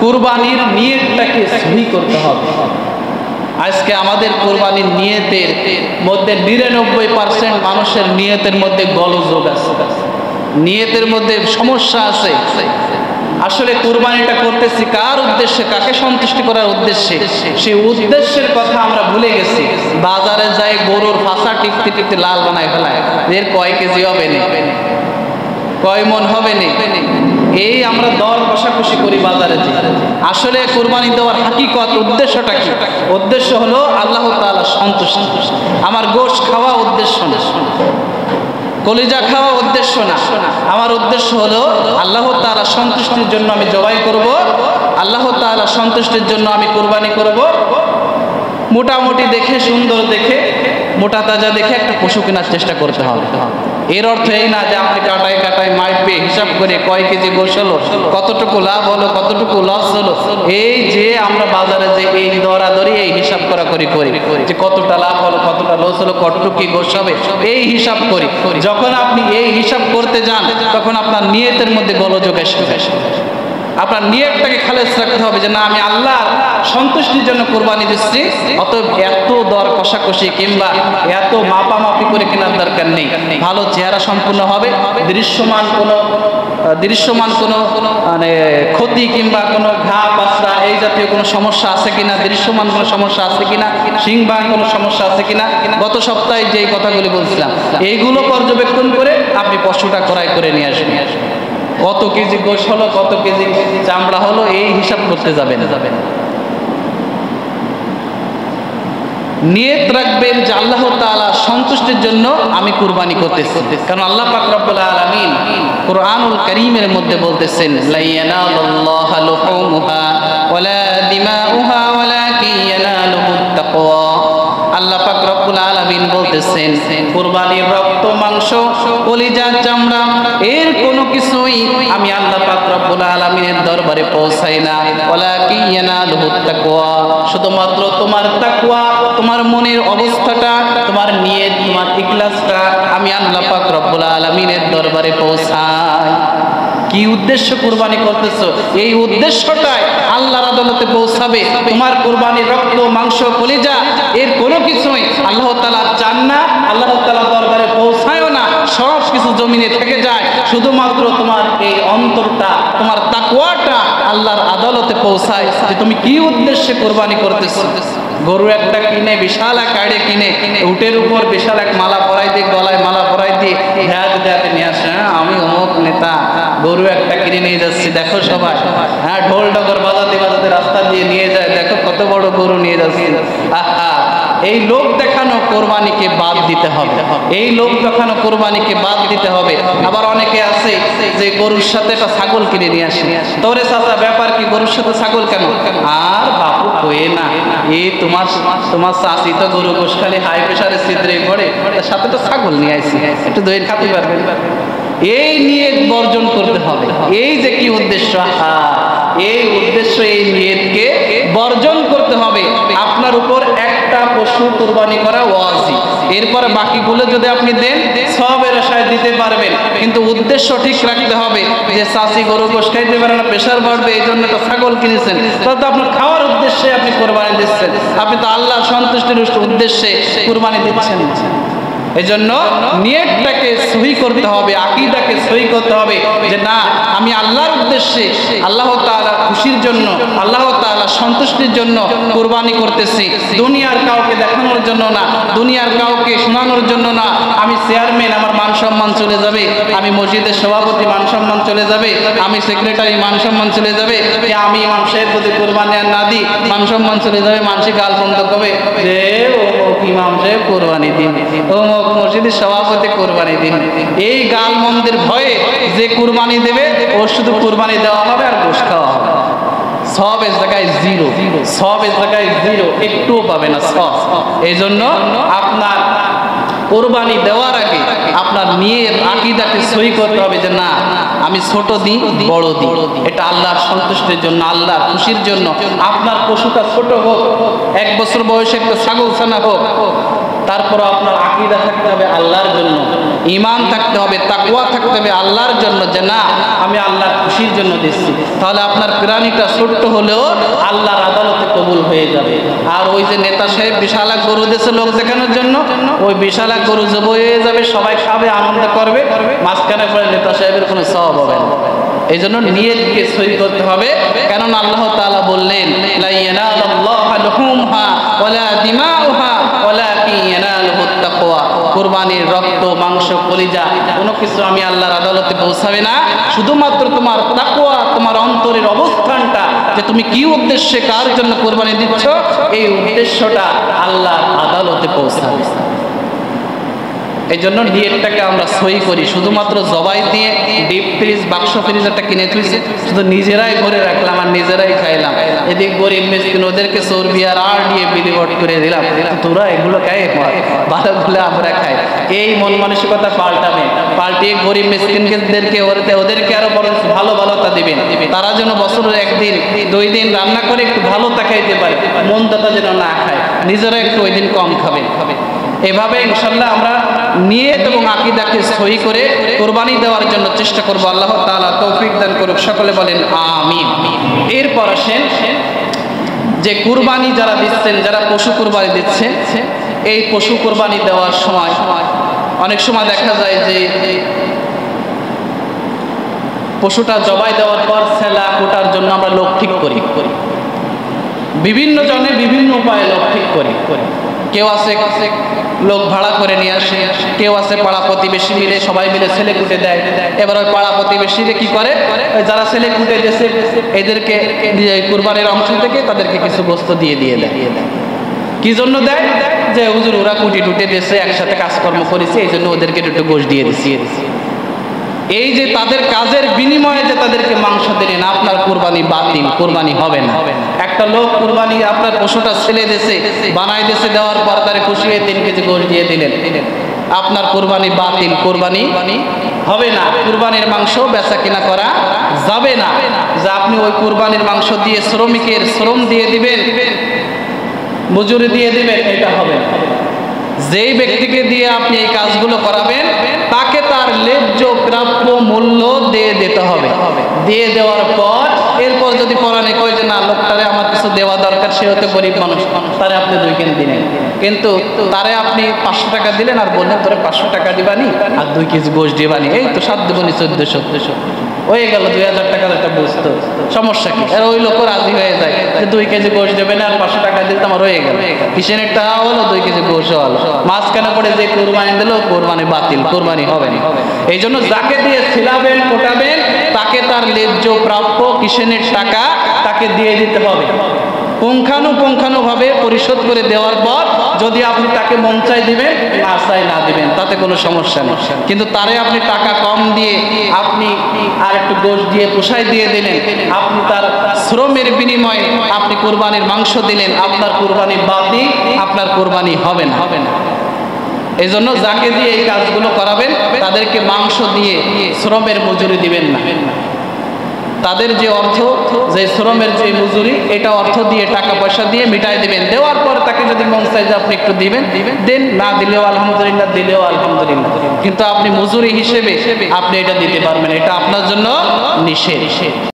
কুরবানির নিয়তটাকে সহি করতে হবে। আজকে আমাদের কুরবানির নিয়তের মধ্যে ৯৯% মানুষের নিয়তের মধ্যে গোলযোগ আছে, নিয়তের মধ্যে সমস্যা আছে। আসলে কুরবানিটা করতেছি কার উদ্দেশ্যে, কাকে সন্তুষ্ট করার উদ্দেশ্যে, সেই উদ্দেশ্যের কথা আমরা ভুলে গেছি। বাজারে যাই গরুর ফাঁসা টিপতে টিপতে লাল বানায় ফেলায়, এর কয় কেজি হবে না, কয় মন হবে না, এই আমরা দর কষাকষি করি বাজারে যে। আসলে কুরবানি দেওয়ার হাকিকত উদ্দেশ্যটা কি? উদ্দেশ্য হলো আল্লাহ তাআলা সন্তুষ্ট। আমার গোশত খাওয়া উদ্দেশ্য না, কলিজা খাওয়া উদ্দেশ্য না, আমার উদ্দেশ্য হলো আল্লাহ তাআলা সন্তুষ্টির জন্য আমি জবাই করব, আল্লাহ তাআলা সন্তুষ্টির জন্য আমি কুরবানি করব। মোটামুটি দেখে, সুন্দর দেখে, মোটা তাজা দেখে একটা পশু কেনার চেষ্টা করতে হবে। এর অর্থ এই না যে আপনি কাটায় কাটায় মাইপে হিসাব করে কয় কেজি গোশত হলো, কতটুকু লাভ হলো, কতটুকু লস হলো, এই যে আমরা বাজারে যে এই দরাদরি এই হিসাব করাকরি করি যে কতটা লাভ হলো, কতটা লস হলো, কতটুকু কি গোশত হবে, এই হিসাব করি। যখন আপনি এই হিসাব করতে যান তখন আপনার নিয়তের মধ্যে গোলযোগ এসে যায়। আপনার নিয়তটাকে খালেস রাখতে হবে যে না, আমি আল্লাহর সন্তুষ্টির জন্য কুরবানি দিচ্ছি। অতএব এত দর কষাকষি কিংবা এত মাপামাপি করে কেনার দরকার নেই। ভালো চেহারা সম্পূর্ণ হবে, দৃশ্যমান কোনো মানে ক্ষতি কিংবা কোনো ঘা পাসরা এই জাতীয় কোনো সমস্যা আছে কিনা, দৃশ্যমান কোনো সমস্যা আছে কিনা, সিংবাং কোনো সমস্যা আছে কিনা, গত সপ্তাহে যেই কথাগুলি বলছিলাম এইগুলো পর্যবেক্ষণ করে আপনি পশুটা ক্রয় করে নিয়ে আসবেন। কত কেজি গোশত হলো, কত কেজি চামড়া হলো, এই হিসাব করতে যাবেন। নিয়ত রাখবেন যে আল্লাহ তাআলা সন্তুষ্টির জন্য আমি কুরবানি করতেছি। কারণ আল্লাহ পাক রব্বুল আলামিন কুরআনুল কারীমের মধ্যে বলতেছেন, লা ইয়ানালুল্লাহু লুহুমুহা ওয়ালা দিমাউহা ওয়ালাকিন ইয়ানালুহুত তাকওয়া। আল্লাহ পাক রব্বুল আলামিন বলতেছেন, কুরবানির রক্ত, মাংস, কলিজা, চামড়া এর কোনো কিছুই আমি আল্লাহ পাক রব্বুল আলামিনের দরবারে পৌঁছাই না। ওয়ালাকিন ইয়ানালুহুত তাকওয়া, শুধুমাত্র তোমার তাকওয়া, তোমার মনের অবস্থাটা, তোমার নিয়ত, তোমার ইখলাসটা আমি আল্লাহ পাক রব্বুল আলামিনের দরবারে পৌঁছাই। কি উদ্দেশ্য কুরবানি করতেছো, এই উদ্দেশ্যটাই আল্লাহর আদালতে পৌঁছাবে। তোমার কুরবানির রক্ত, মাংস, কলিজা এর কোনো কিছুই আল্লাহ তাআলা চান না, আল্লাহ তাআলা দরবারে পৌঁছায়ও না, সব কিছু জমিনে থেকে যায়। শুধুমাত্র তোমার এই অন্তরটা, তোমার তাকওয়াটা আল্লাহর আদালতে পৌঁছায় যে তুমি কি উদ্দেশ্যে কুরবানি করতেছো। গরু একটা কিনে, বিশাল এক গাড়ি কিনে, উটের উপর বিশাল এক মালা পরাই দিয়ে, গলায় মালা পরাই দিয়ে দেখাতে নিয়ে আসে, আমি অমুক নেতা, গরু একটা কিনে নিয়ে যাচ্ছি, দেখো সবাই, হ্যাঁ, ঢোল ডগর বাজাতে বাজাতে রাস্তা দিয়ে নিয়ে যায়, দেখো কত বড় গরু নিয়ে যাচ্ছি। আহা, এই লোক দেখানো কোরবানিকে বাদ দিতে হবে, এই লোক দেখানো কোরবানিকে বাদ দিতে হবে। আবার অনেকে আছে যে গরুর সাথে একটা ছাগল কিনে নিয়ে আসে, তোরে চাচা ব্যাপার কি, গরুর সাথে ছাগল কেন? আর বাপু কয়ে না, এই তোমার চাচি তো গরু গোশ খালি হাই প্রেশারে ছিদ্রে পড়ে, তার সাথে তো ছাগল নিয়ে আসি, একটু দইয়ের খাতে পারবেন। এই নিয়ত বর্জন করতে হবে। এই যে কি উদ্দেশ্য, এই উদ্দেশ্য, এই নিয়তকে বর্জন করতে হবে। আপনার উপর একটা পশু কুরবানি করা ওয়াজিব, এরপরে বাকিগুলো যদি আপনি দেন সবের আশায় দিতে পারবেন, কিন্তু উদ্দেশ্য ঠিক রাখতে হবে যে চাচি গরু গোশ খাইতে পারে না, প্রেশার বাড়বে, এই জন্য তো ছাগল কিনেছেন, তাহলে তো আপনার খাওয়ার উদ্দেশ্যে আপনি কোরবানি দিচ্ছেন, আপনি তো আল্লাহ সন্তুষ্টির উদ্দেশ্যে কুরবানি দিচ্ছেন। এই জন্য নিয়তটাকে সহি করতে হবে, আকীদাকে সহি করতে হবে যে না, আমি আল্লাহর উদ্দেশ্যে, আল্লাহ তাআলা খুশির জন্য, আল্লাহ তাআলা সন্তুষ্টির জন্য কুরবানি করতেছি। দুনিয়ার কাউকে দেখানোর জন্য না, দুনিয়ার কাউকে শোনানোর জন্য না। আমি চেয়ারম্যান, আমার মান সম্মান চলে যাবে, আমি মসজিদের সভাপতি, মান সম্মান চলে যাবে, আমি সেক্রেটারি, মান সম্মান চলে যাবে, আমি ইমাম সাহেব যদি কুরবানি আর না দিই মান সম্মান চলে যাবে, মানুষে গাল বন্ধ করবে যে অমুক ইমাম সাহেব কুরবানি দিন, অমুক মসজিদের সভাপতি কুরবানি দিন। এই গাল মন্দের ভয়ে যে কুরবানি দেবে ও শুধু কুরবানি দেওয়া হবে আর গোশ খাওয়া হবে, সব এর জায়গায় জিরো, সব এর জায়গায় জিরো, একটুও পাবে না সব। এই জন্য আপনার কুরবানি দেওয়ার আগে আপনার নিয়ত, আকীদাকে সহি করতে হবে যে না, আমি ছোট দিই, বড় দিই, এটা আল্লাহর সন্তুষ্টির জন্য, আল্লাহর খুশির জন্য। আপনার পশুটা ছোট হোক, 1 বছর বয়সে একটা ছাগল ছানা হোক, তারপর আপনার আকীদা থাকতে হবে আল্লাহর জন্য, ঈমান থাকতে হবে, তাকওয়া থাকতে হবে আল্লাহর জন্য, যে না আমি আল্লাহর খুশির জন্য দিচ্ছি। তাহলে আপনার প্রাণীটা ছোট্ট হলেও আল্লাহর আদালতে কবুল হয়ে যাবে। আর ওই যে নেতা সাহেব বিশাল এক গরু দিয়েছে লোক দেখানোর জন্য, ওই বিশাল এক গরু জব হয়ে যাবে, সবাই খাবে, আনন্দ করবে, মাঝখানে পরে নেতা সাহেবের কোনো সওয়াব হবে না। এই জন্য নিয়তকে সহি করতে হবে, কেননা আল্লাহ তাআলা বললেন লা ইয়ানালুল্লাহু লুহুমহা ওয়ালা দিমাউহা ওয়ালাকিন ইয়ানালুহুত তাকওয়া। কুরবানির রক্ত, মাংস, কলিজা কোনো কিছু আমি আল্লাহর আদালতে পৌঁছাবে না, শুধুমাত্র তোমার তাকওয়া, তোমার অন্তরের অবস্থানটা, যে তুমি কি উদ্দেশ্যে কার জন্য কুরবানি দিচ্ছ, এই উদ্দেশ্যটা আল্লাহর আদালতে পৌঁছাবে। এই জন্য নিয়তটাকে আমরা সহি করি। শুধুমাত্র জবাই দিয়ে ডিপ ফ্রিজ, বাক্স ফ্রিজ একটা কিনে তুলছে, শুধু নিজেরাই ভরে রাখলাম আর নিজেরাই খাইলাম, এদিক গরিব মিসকিন ওদেরকে চর্বি আর দিয়ে বিলিবট করে দিলাম, তোরা এগুলো খাই, ভালোগুলো আমরা খাই। এই মন মানসিকতা পাল্টিয়ে গরিব মিসকিনদেরকে ওদেরকে আরো বড় ভালো ভালোতা দিবেন, তারা যেন বছরের 1 দিন 2 দিন রান্না করে একটু ভালো তা খাইতে পারে, মন দাতা যেন না খায়, নিজেরা একটু ওই দিন কম খাবে। এভাবে ইনশাআল্লাহ আমরা নিয়ত এবং আকীদাকে সহি করে কুরবানি দেওয়ার জন্য চেষ্টা করব। আল্লাহ তাআলা তৌফিক দান করুক, সকলে বলেন আমিন। এরপর আসেন যে কুরবানি যারা দিচ্ছেন, যারা পশু কুরবানি দিচ্ছে, এই পশু কুরবানি দেওয়ার সময় অনেক সময় দেখা যায় যে পশুটা জবাই দেওয়ার পর সেলা কোটার জন্য আমরা লোক ঠিক করি, বিভিন্ন জনে বিভিন্ন উপায়ে লোক ঠিক করি। কেউ আছে লোক ভাড়া করে নিয়ে আসে, কেউ আছে পাড়া প্রতিবেশী মিলে সবাই মিলে ছেলে কুটে দেয়। এবার ওই পাড়া প্রতিবেশীরা কি করে, যারা ছেলে কুটে দিয়েছে এদেরকে কুরবানির অংশ থেকে তাদেরকে কিছু বস্তু দিয়ে দেয়। কি জন্য দেয়? যে হুজুর ওরা কুটি টুটে দিয়েছে, একসাথে কাজকর্ম করেছে, এই জন্য ওদেরকে একটু গোশ দিয়ে দিচ্ছি। এই যে তাদের কাজের বিনিময়ে যে তাদেরকে মাংস দিলেন, আপনার কুরবানি বাতিল, কুরবানি হবে না। একটা লোক কুরবানি আপনার পশুটা ছেলে দেশে বানাই দেশে দেওয়ার পর তারে খুশি হয়ে 3 কেজি গোশ দিয়ে দিলেন, আপনার কুরবানি বাতিল, কুরবানি হবে না। কুরবানির মাংস বেচা কিনা করা যাবে না। যে আপনি ওই কুরবানির মাংস দিয়ে শ্রমিকের শ্রম দিয়ে দিবেন, মজুরি দিয়ে দিবেন, এটা হবে না। যেই ব্যক্তিকে দিয়ে আপনি এই কাজগুলো করাবেন তাকে তার ন্যায্য প্রাপ্য মূল্য দিয়ে দিতে হবে। দিয়ে দেওয়ার পর এরপর যদি পরানে কয় যে না লোকটারে আমার কিছু দেওয়া দরকার, সে হতে গরিব মানুষ, তারে আপনি 2 কেজি দিলেন, কিন্তু তারে আপনি 500 টাকা দিলেন আর বললেন তোরে 500 টাকা দিবানি আর 2 কেজি গোশ দিবানি, এই তো 7 দেবনি 1400 হয়ে গেল, 2000 টাকার একটা বুঝতো, সমস্যা কি? আর ওই লোক রাজি হয়ে যায় যে 2 কেজি গোশ দেবে না আর 500 টাকা দিলে আমার হয়ে গেল, কিসেনের টাকা হলো, 2 কেজি গোশ হলো। মাঝখানে পড়ে যে কুরবানি দিল, কুরবানি বাতিল, কুরবানি হবে না। এই জন্য যাকে দিয়ে ছিলাবেন কোটাবেন তাকে তার ন্যায্য প্রাপ্য কিসেনের টাকা তাকে দিয়ে দিতে হবে। পুঙ্খানুপুঙ্খানুভাবে পরিশোধ করে দেওয়ার পর যদি আপনি তাকে মন চাই দিবেন, না চাই না দিবেন, তাতে কোনো সমস্যা নেই। কিন্তু তারে আপনি টাকা কম দিয়ে আপনি আর একটু গোশ দিয়ে পোষাই দিয়ে দিলেন, আপনি তার শ্রমের বিনিময়ে আপনি কুরবানির মাংস দিলেন, আপনার কুরবানি বাতিল, আপনার কুরবানি হবে না। এই জন্য যাকে দিয়ে এই কাজগুলো করাবেন তাদেরকে মাংস দিয়ে শ্রমের মজুরি দিবেন না। তাদের যে অর্থ, যে শ্রমের যে মজুরি, এটা অর্থ দিয়ে টাকা পয়সা দিয়ে মিটাই দিবেন। দেওয়ার পর তাকে যদি মন চাই যে আপনি একটু দিবেন, দেন, না দিলেও আলহামদুলিল্লাহ, দিলেও আলহামদুলিল্লাহ, কিন্তু আপনি মজুরি হিসেবে আপনি এটা দিতে পারবেন, এটা আপনার জন্য নিষেধ।